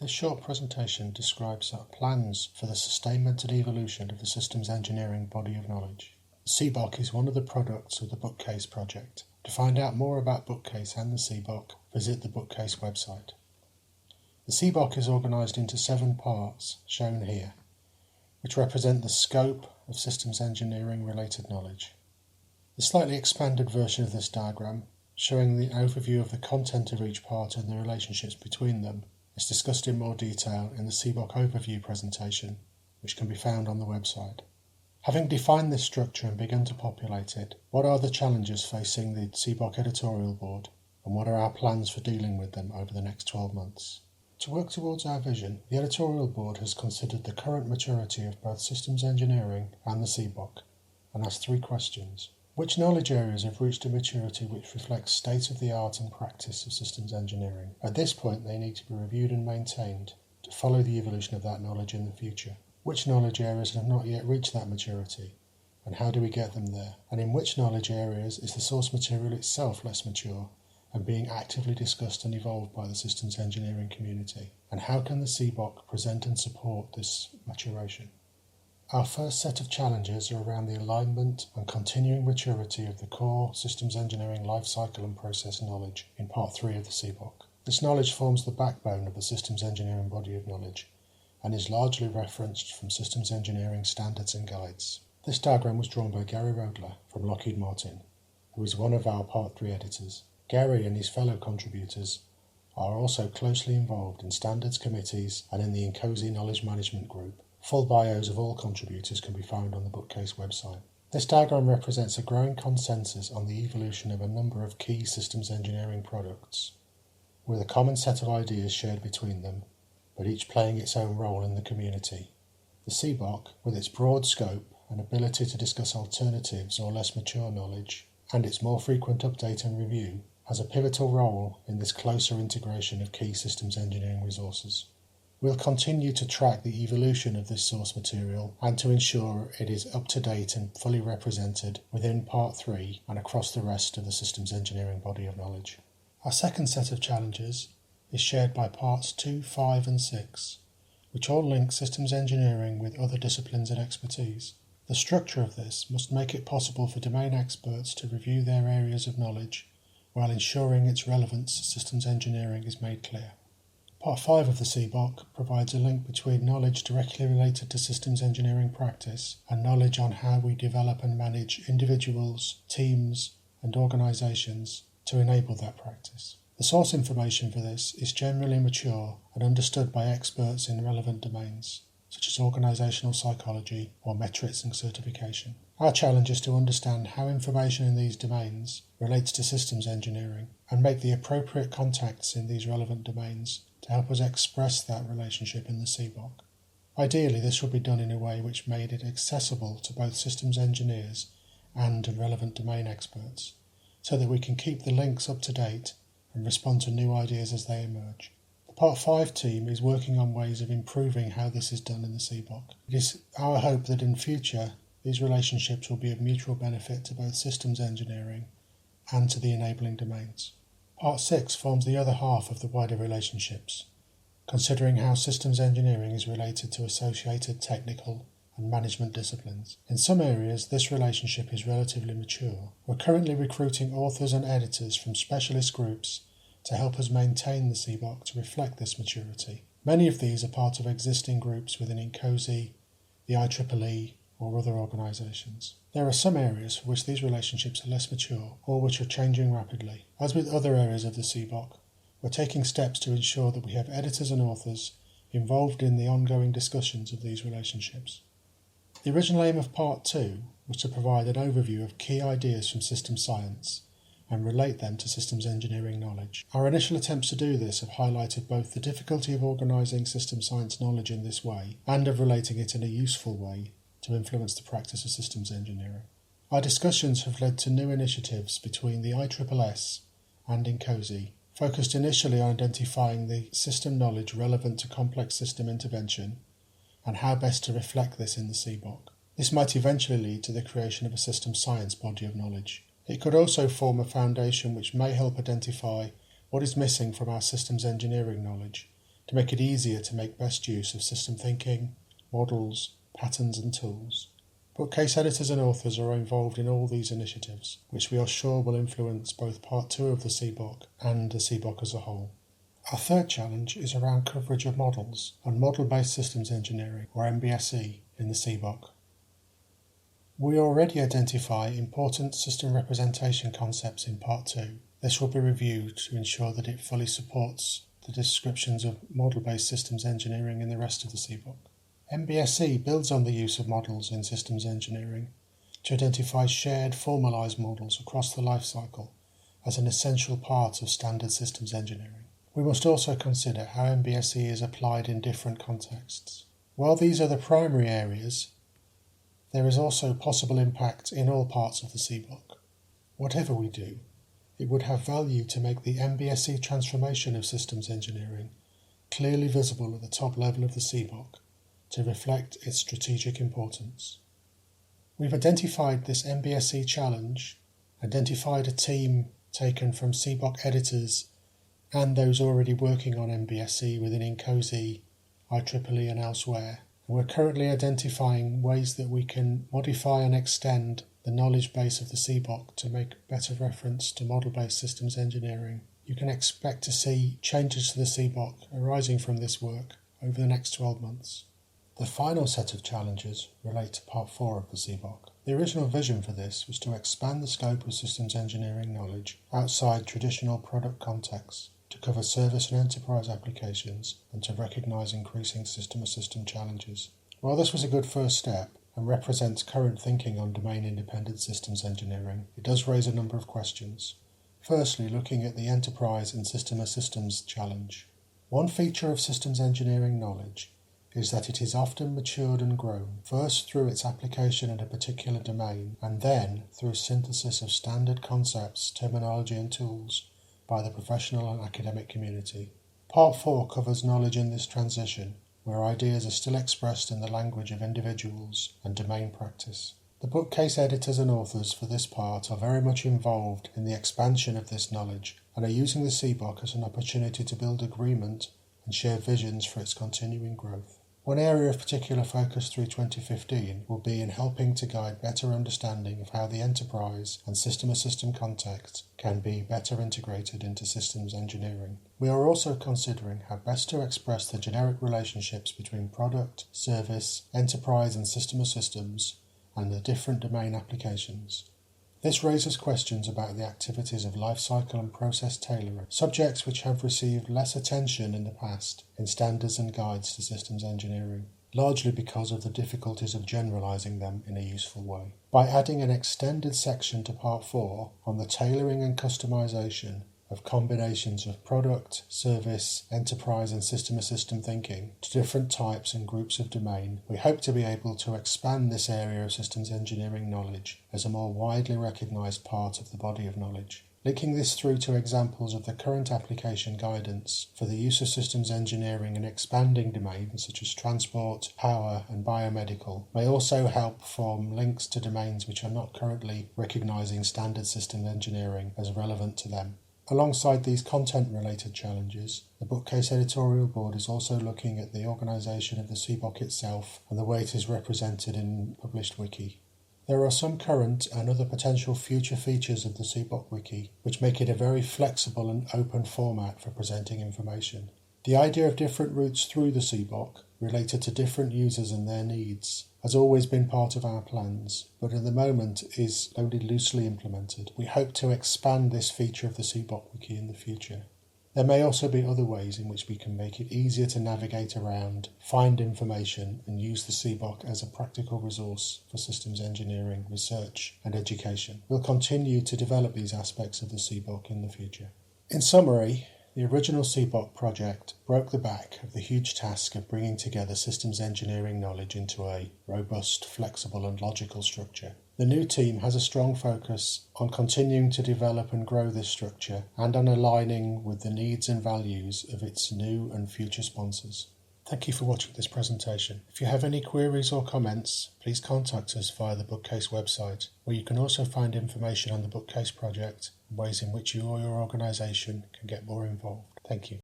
This short presentation describes our plans for the sustainment and evolution of the systems engineering body of knowledge. The CBOC is one of the products of the BKCASE Project. To find out more about BKCASE and the CBOC, visit the BKCASE website. The CBOC is organised into 7 parts, shown here, which represent the scope of systems engineering related knowledge. The slightly expanded version of this diagram, showing the overview of the content of each part and the relationships between them, is discussed in more detail in the CBOC overview presentation, which can be found on the website. Having defined this structure and begun to populate it, what are the challenges facing the CBOC editorial board, and what are our plans for dealing with them over the next 12 months? To work towards our vision, the editorial board has considered the current maturity of both systems engineering and the CBOC, and asked 3 questions. Which knowledge areas have reached a maturity which reflects state-of-the-art and practice of systems engineering? At this point, they need to be reviewed and maintained to follow the evolution of that knowledge in the future. Which knowledge areas have not yet reached that maturity, and how do we get them there? And in which knowledge areas is the source material itself less mature and being actively discussed and evolved by the systems engineering community? And how can the CBOC present and support this maturation? Our first set of challenges are around the alignment and continuing maturity of the core systems engineering lifecycle and process knowledge in Part 3 of the CBOC. This knowledge forms the backbone of the systems engineering body of knowledge and is largely referenced from systems engineering standards and guides. This diagram was drawn by Gary Rodler from Lockheed Martin, who is one of our Part 3 editors. Gary and his fellow contributors are also closely involved in standards committees and in the INCOSE Knowledge Management Group. Full bios of all contributors can be found on the BKCASE website. This diagram represents a growing consensus on the evolution of a number of key systems engineering products, with a common set of ideas shared between them, but each playing its own role in the community. The CBOC, with its broad scope and ability to discuss alternatives or less mature knowledge, and its more frequent update and review, has a pivotal role in this closer integration of key systems engineering resources. We'll continue to track the evolution of this source material and to ensure it is up to date and fully represented within Part 3 and across the rest of the systems engineering body of knowledge. Our second set of challenges is shared by Parts 2, 5 and 6, which all link systems engineering with other disciplines and expertise. The structure of this must make it possible for domain experts to review their areas of knowledge while ensuring its relevance to systems engineering is made clear. Part 5 of the CBOC provides a link between knowledge directly related to systems engineering practice and knowledge on how we develop and manage individuals, teams and organisations to enable that practice. The source information for this is generally mature and understood by experts in relevant domains, such as organisational psychology or metrics and certification. Our challenge is to understand how information in these domains relates to systems engineering and make the appropriate contacts in these relevant domains to help us express that relationship in the CBOC. Ideally, this would be done in a way which made it accessible to both systems engineers and relevant domain experts, so that we can keep the links up to date and respond to new ideas as they emerge. The Part 5 team is working on ways of improving how this is done in the CBOC. It is our hope that in future these relationships will be of mutual benefit to both systems engineering and to the enabling domains. Part 6 forms the other half of the wider relationships, considering how systems engineering is related to associated technical and management disciplines. In some areas, this relationship is relatively mature. We're currently recruiting authors and editors from specialist groups to help us maintain the CBOC to reflect this maturity. Many of these are part of existing groups within INCOSE, the IEEE, or other organisations. There are some areas for which these relationships are less mature or which are changing rapidly. As with other areas of the CBOC, we're taking steps to ensure that we have editors and authors involved in the ongoing discussions of these relationships. The original aim of Part 2 was to provide an overview of key ideas from systems science and relate them to systems engineering knowledge. Our initial attempts to do this have highlighted both the difficulty of organising systems science knowledge in this way and of relating it in a useful way to influence the practice of systems engineering. Our discussions have led to new initiatives between the IEEE and INCOSE, focused initially on identifying the system knowledge relevant to complex system intervention and how best to reflect this in the CBOC. This might eventually lead to the creation of a systems science body of knowledge. It could also form a foundation which may help identify what is missing from our systems engineering knowledge to make it easier to make best use of system thinking, models, patterns and tools. Bookcase editors and authors are involved in all these initiatives, which we are sure will influence both Part 2 of the CBOK and the CBOK as a whole. Our third challenge is around coverage of models and model-based systems engineering, or MBSE, in the CBOK. We already identify important system representation concepts in Part 2. This will be reviewed to ensure that it fully supports the descriptions of model-based systems engineering in the rest of the CBOK. MBSE builds on the use of models in systems engineering to identify shared formalised models across the life cycle as an essential part of standard systems engineering. We must also consider how MBSE is applied in different contexts. While these are the primary areas, there is also possible impact in all parts of the CBOK. Whatever we do, it would have value to make the MBSE transformation of systems engineering clearly visible at the top level of the CBOK to reflect its strategic importance. We've identified this MBSE challenge, identified a team taken from CBOK editors and those already working on MBSE within INCOSE, IEEE and elsewhere. And we're currently identifying ways that we can modify and extend the knowledge base of the CBOK to make better reference to model-based systems engineering. You can expect to see changes to the CBOK arising from this work over the next 12 months. The final set of challenges relate to Part 4 of the CBOK. The original vision for this was to expand the scope of systems engineering knowledge outside traditional product contexts, to cover service and enterprise applications, and to recognise increasing system-of-system challenges. While this was a good first step and represents current thinking on domain-independent systems engineering, it does raise a number of questions. Firstly, looking at the enterprise and system-of-systems challenge. One feature of systems engineering knowledge is that it is often matured and grown, first through its application in a particular domain, and then through synthesis of standard concepts, terminology and tools by the professional and academic community. Part 4 covers knowledge in this transition, where ideas are still expressed in the language of individuals and domain practice. The bookcase editors and authors for this part are very much involved in the expansion of this knowledge and are using the CBOK as an opportunity to build agreement and share visions for its continuing growth. One area of particular focus through 2015 will be in helping to guide better understanding of how the enterprise and system-of-system context can be better integrated into systems engineering. We are also considering how best to express the generic relationships between product, service, enterprise and system-of-systems and the different domain applications. This raises questions about the activities of lifecycle and process tailoring, subjects which have received less attention in the past in standards and guides to systems engineering, largely because of the difficulties of generalising them in a useful way. By adding an extended section to Part 4 on the tailoring and customisation of combinations of product, service, enterprise and system-of-system thinking to different types and groups of domain, we hope to be able to expand this area of systems engineering knowledge as a more widely recognised part of the body of knowledge. Linking this through to examples of the current application guidance for the use of systems engineering in expanding domains such as transport, power and biomedical may also help form links to domains which are not currently recognising standard systems engineering as relevant to them. Alongside these content-related challenges, the Bookcase editorial board is also looking at the organisation of the CBOK itself and the way it is represented in published wiki. There are some current and other potential future features of the CBOK wiki which make it a very flexible and open format for presenting information. The idea of different routes through the CBOK related to different users and their needs has always been part of our plans, but at the moment is only loosely implemented. We hope to expand this feature of the CBOK wiki in the future. There may also be other ways in which we can make it easier to navigate around, find information and use the CBOK as a practical resource for systems engineering, research and education. We'll continue to develop these aspects of the CBOK in the future. In summary, the original CBOK project broke the back of the huge task of bringing together systems engineering knowledge into a robust, flexible and logical structure. The new team has a strong focus on continuing to develop and grow this structure and on aligning with the needs and values of its new and future sponsors. Thank you for watching this presentation. If you have any queries or comments, please contact us via the Bookcase website, where you can also find information on the Bookcase project and ways in which you or your organisation can get more involved. Thank you.